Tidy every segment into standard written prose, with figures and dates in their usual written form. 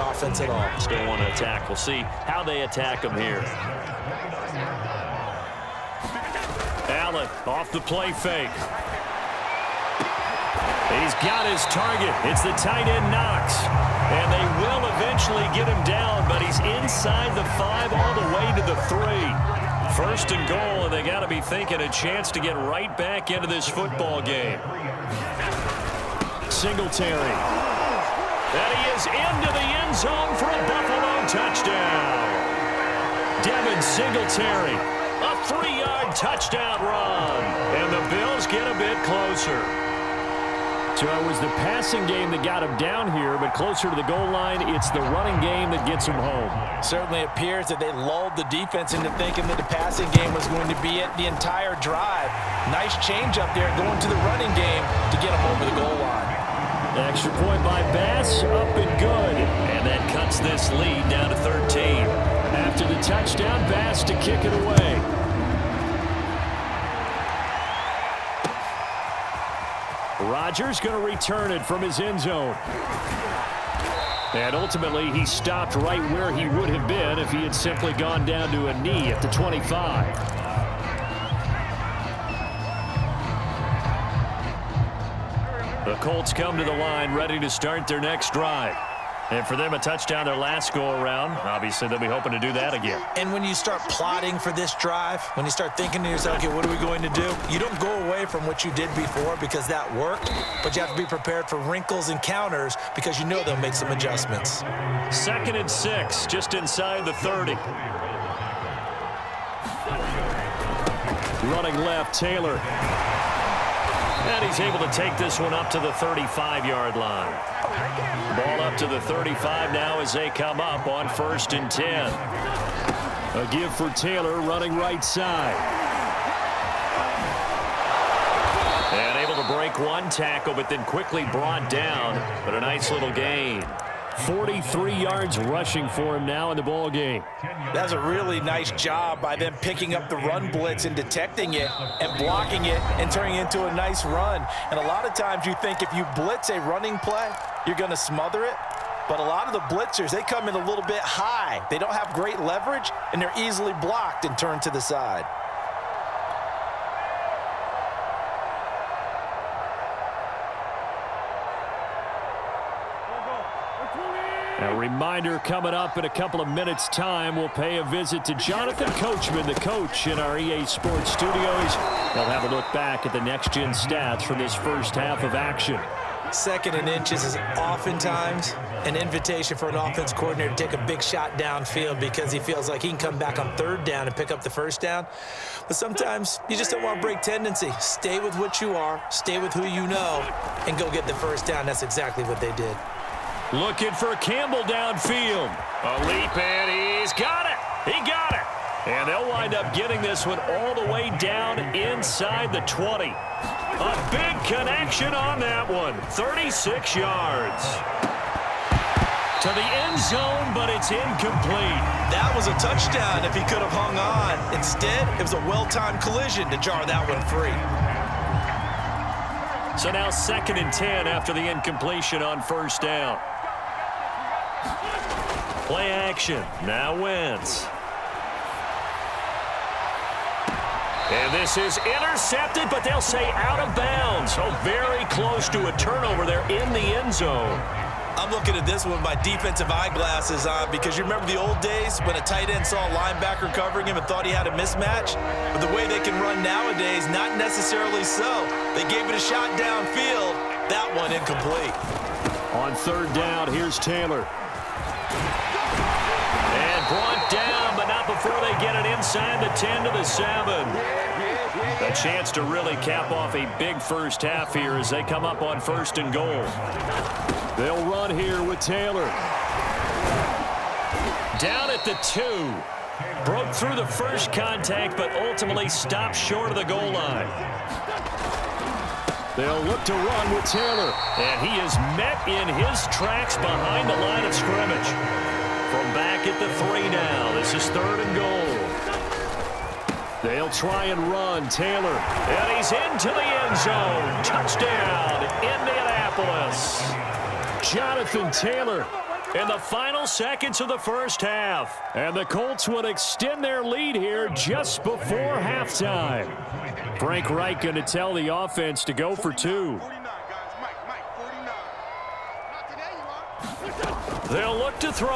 offense at all. Still want to attack. We'll see how they attack him here. Allen off the play fake. He's got his target. It's the tight end Knox. And they will eventually get him down, but he's inside the 5 all the way to the 3. First and goal, and they got to be thinking a chance to get right back into this football game. Singletary. And he is into the end zone for a Buffalo touchdown. Devin Singletary, a 3-yard touchdown run. And the Bills get a bit closer. So it was the passing game that got him down here, but closer to the goal line, it's the running game that gets him home. Certainly appears that they lulled the defense into thinking that the passing game was going to be it the entire drive. Nice change up there going to the running game to get him over the goal line. Extra point by Bass, up and good. And that cuts this lead down to 13. After the touchdown, Bass to kick it away. Rodgers going to return it from his end zone. And ultimately, he stopped right where he would have been if he had simply gone down to a knee at the 25. The Colts come to the line ready to start their next drive. And for them, a touchdown their last go-around. Obviously, they'll be hoping to do that again. And when you start plotting for this drive, when you start thinking to yourself, okay, what are we going to do? You don't go away from what you did before because that worked, but you have to be prepared for wrinkles and counters because you know they'll make some adjustments. 2nd and 6, just inside the 30. Running left, Taylor. And he's able to take this one up to the 35-yard line. Ball up to the 35 now as they come up on 1st and 10. A give for Taylor running right side. And able to break one tackle, but then quickly brought down. But a nice little gain. 43 yards rushing for him now in the ball game. That's a really nice job by them picking up the run blitz and detecting it and blocking it and turning it into a nice run. And a lot of times you think if you blitz a running play, you're going to smother it. But a lot of the blitzers, they come in a little bit high. They don't have great leverage, and they're easily blocked and turned to the side. A reminder coming up in a couple of minutes' time. We'll pay a visit to Jonathan Coachman, the coach in our EA Sports studios. They'll have a look back at the next-gen stats from this first half of action. 2nd and inches is oftentimes an invitation for an offense coordinator to take a big shot downfield because he feels like he can come back on 3rd down and pick up the 1st down. But sometimes you just don't want to break tendency. Stay with what you are, stay with who you know, and go get the 1st down. That's exactly what they did. Looking for Campbell downfield. A leap, and he's got it. He got it. And they'll wind up getting this one all the way down inside the 20. A big connection on that one. 36 yards. To the end zone, but it's incomplete. That was a touchdown if he could have hung on. Instead, it was a well-timed collision to jar that one free. So now 2nd and 10 after the incompletion on 1st down. Play action. Now Wentz. And this is intercepted, but they'll say out of bounds. So very close to a turnover there in the end zone. I'm looking at this one with my defensive eyeglasses on because you remember the old days when a tight end saw a linebacker covering him and thought he had a mismatch? But the way they can run nowadays, not necessarily so. They gave it a shot downfield. That one incomplete. On 3rd down, here's Taylor. And brought down, but not before they get it inside the 10 to the 7. A chance to really cap off a big first half here as they come up on 1st and goal. They'll run here with Taylor. Down at the 2. Broke through the first contact, but ultimately stopped short of the goal line. They'll look to run with Taylor. And he is met in his tracks behind the line of scrimmage. From back at the 3 now. This is 3rd and goal. They'll try and run Taylor. And he's into the end zone. Touchdown, Indianapolis. Jonathan Taylor in the final seconds of the first half. And the Colts would extend their lead here just before halftime. Frank Reich going to tell the offense to go for two. They'll look to throw.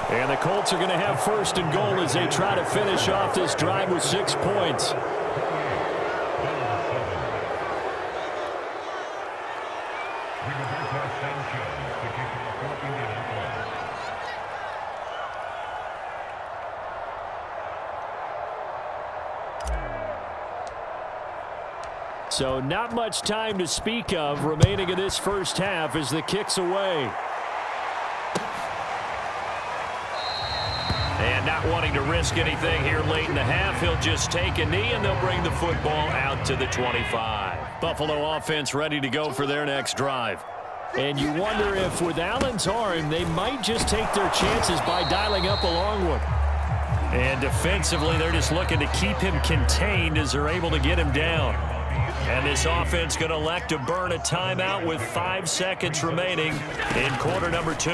And the Colts are going to have first and goal as they try to finish off this drive with 6 points. So not much time to speak of remaining in this first half as the kick's away. And not wanting to risk anything here late in the half, he'll just take a knee and they'll bring the football out to the 25. Buffalo offense ready to go for their next drive. And you wonder if with Allen's arm, they might just take their chances by dialing up a long one. And defensively, they're just looking to keep him contained as they're able to get him down. And this offense going to elect to burn a timeout with 5 seconds remaining in quarter number 2.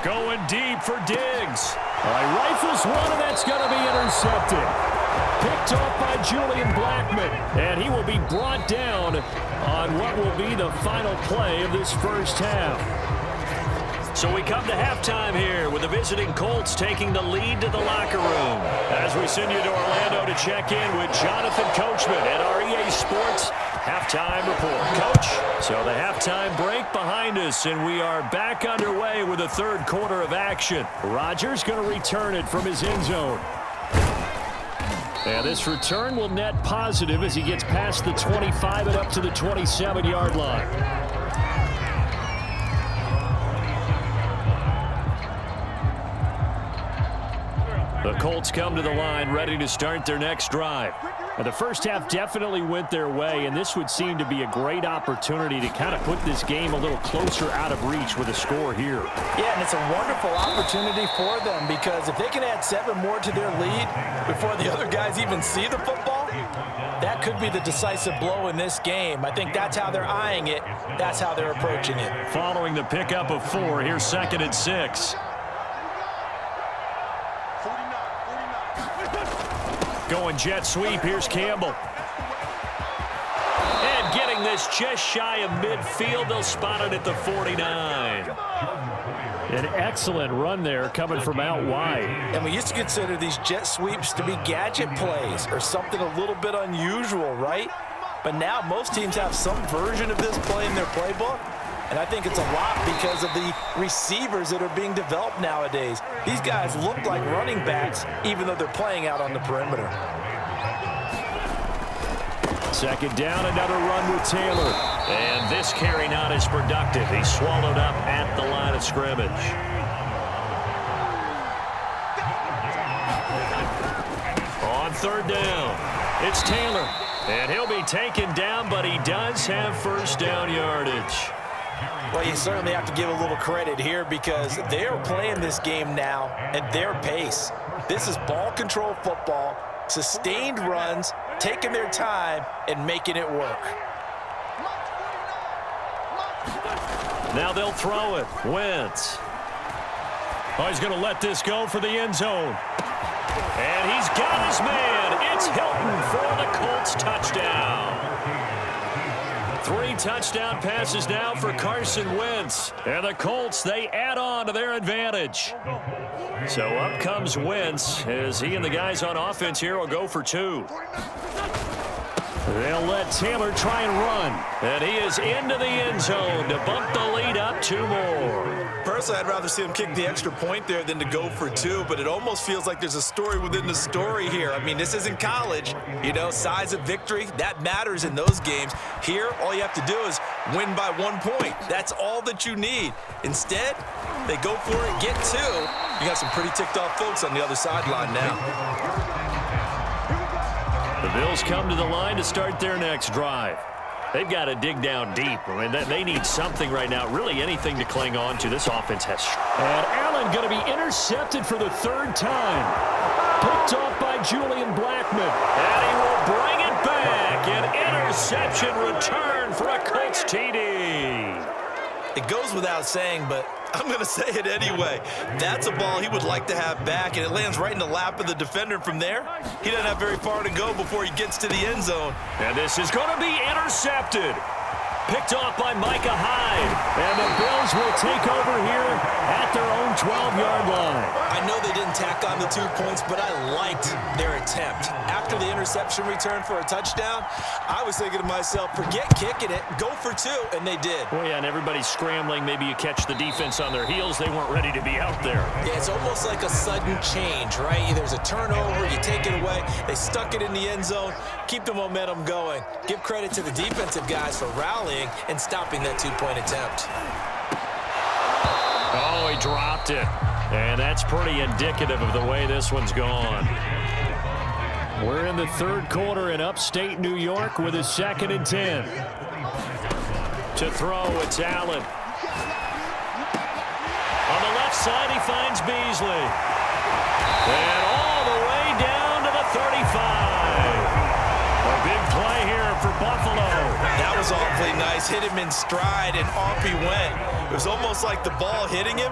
Going deep for Diggs. Rifles one, and that's going to be intercepted. Picked off by Julian Blackmon. And he will be brought down on what will be the final play of this first half. So we come to halftime here with the visiting Colts taking the lead to the locker room. As we send you to Orlando to check in with Jonathan Coachman at our EA Sports Halftime Report. Coach, so the halftime break behind us, and we are back underway with the third quarter of action. Rodgers going to return it from his end zone. And this return will net positive as he gets past the 25 and up to the 27-yard line. The Colts come to the line ready to start their next drive. Now, the first half definitely went their way, and this would seem to be a great opportunity to kind of put this game a little closer out of reach with a score here. Yeah, and it's a wonderful opportunity for them because if they can add 7 more to their lead before the other guys even see the football, that could be the decisive blow in this game. I think that's how they're eyeing it. That's how they're approaching it. Following the pickup of 4, here's 2nd and 6. Going jet sweep, here's Campbell. And getting this just shy of midfield, they'll spot it at the 49. An excellent run there coming from out wide. And we used to consider these jet sweeps to be gadget plays or something a little bit unusual, right? But now most teams have some version of this play in their playbook. And I think it's a lot because of the receivers that are being developed nowadays. These guys look like running backs, even though they're playing out on the perimeter. 2nd down, another run with Taylor. And this carry not as productive. He's swallowed up at the line of scrimmage. On 3rd down, it's Taylor. And he'll be taken down, but he does have first down yardage. Well, you certainly have to give a little credit here because they are playing this game now at their pace. This is ball control football, sustained runs, taking their time, and making it work. Now they'll throw it. Wentz. Oh, he's going to let this go for the end zone. And he's got his man. It's Hilton for the Colts touchdown. 3 touchdown passes now for Carson Wentz. And the Colts, they add on to their advantage. So up comes Wentz as he and the guys on offense here will go for 2. They'll let Taylor try and run. And he is into the end zone to bump the lead up 2 more. Personally, I'd rather see him kick the extra point there than to go for 2, but it almost feels like there's a story within the story here. I mean, this isn't college. You know, size of victory, that matters in those games. Here, all you have to do is win by 1 point. That's all that you need. Instead, they go for it, get 2. You got some pretty ticked off folks on the other sideline now. The Bills come to the line to start their next drive. They've got to dig down deep. I mean, they need something right now, really anything to cling on to. This offense has. And Allen going to be intercepted for the 3rd time. Picked off by Julian Blackmon. And he will bring it back. An interception return for a Colts TD. It goes without saying, but I'm going to say it anyway. That's a ball he would like to have back, and it lands right in the lap of the defender. From there, he doesn't have very far to go before he gets to the end zone. And this is going to be intercepted. Picked off by Micah Hyde. And the Bills will take over here at their own 12-yard line. I know they didn't tack on the 2 points, but I liked their attempt. After the interception return for a touchdown, I was thinking to myself, forget kicking it, go for 2, and they did. Well, yeah, and everybody's scrambling. Maybe you catch the defense on their heels. They weren't ready to be out there. Yeah, it's almost like a sudden change, right? There's a turnover, you take it away. They stuck it in the end zone. Keep the momentum going. Give credit to the defensive guys for rallying and stopping that 2-point attempt. Oh, he dropped it. And that's pretty indicative of the way this one's gone. We're in the third quarter in upstate New York with a 2nd and 10. To throw, it's Allen. On the left side, he finds Beasley. And all the way down to the 35. A big play here for Buffalo. That was awfully nice. Hit him in stride, and off he went. It was almost like the ball hitting him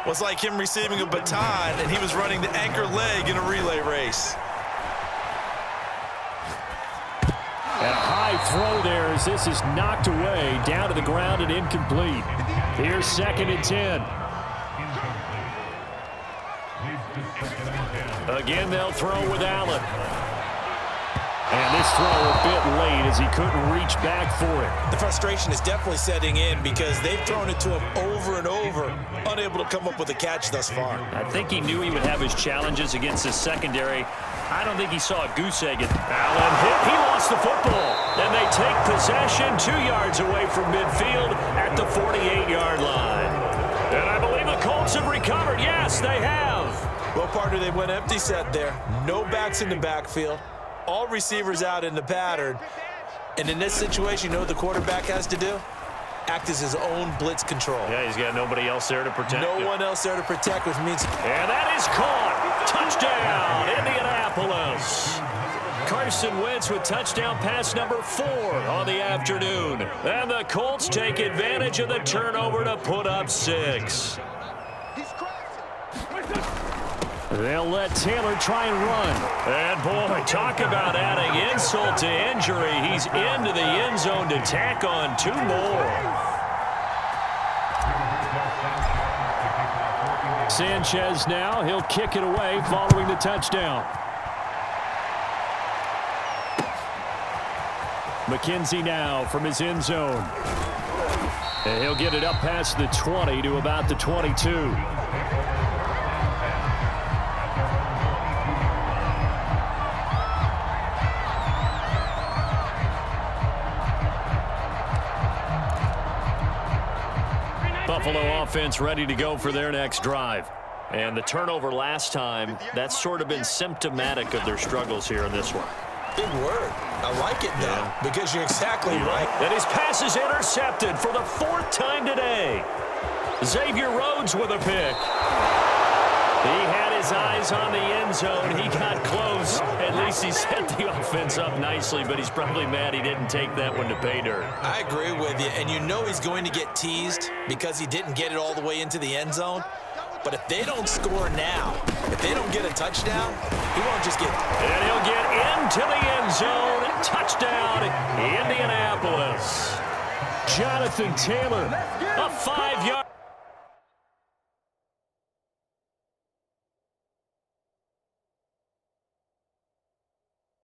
was like him receiving a baton, and he was running the anchor leg in a relay race. And a high throw there as this is knocked away, down to the ground and incomplete. Here's 2nd and 10. Again, they'll throw with Allen. And this throw a bit late as he couldn't reach back for it. The frustration is definitely setting in because they've thrown it to him over and over, unable to come up with a catch thus far. I think he knew he would have his challenges against his secondary. I don't think he saw a goose egg. Allen hit. He lost the football. And they take possession 2 yards away from midfield at the 48-yard line. And I believe the Colts have recovered. Yes, they have. Well, partner, they went empty set there. No backs in the backfield. All receivers out in the pattern. And in this situation, you know what the quarterback has to do? Act as his own blitz control. Yeah, he's got nobody else there to protect him. No one else there to protect, which means... And that is caught. Touchdown, Indianapolis. Carson Wentz with touchdown pass number 4 on the afternoon. And the Colts take advantage of the turnover to put up 6. They'll let Taylor try and run. And, boy, talk about adding insult to injury. He's into the end zone to tack on 2 more. Sanchez now. He'll kick it away following the touchdown. McKenzie now from his end zone. And he'll get it up past the 20 to about the 22. Buffalo offense ready to go for their next drive. And the turnover last time, that's sort of been symptomatic of their struggles here in this one. Big word. I like it, though, because you're exactly right. And his pass is intercepted for the 4th time today. Xavier Rhodes with a pick. He had his eyes on the end zone. He got close. At least he set the offense up nicely, but he's probably mad he didn't take that one to pay dirt. I agree with you, and you know he's going to get teased because he didn't get it all the way into the end zone. But if they don't score now, if they don't get a touchdown, he won't just get... And he'll get into the end zone. Touchdown, Indianapolis. Jonathan Taylor, a 5-yard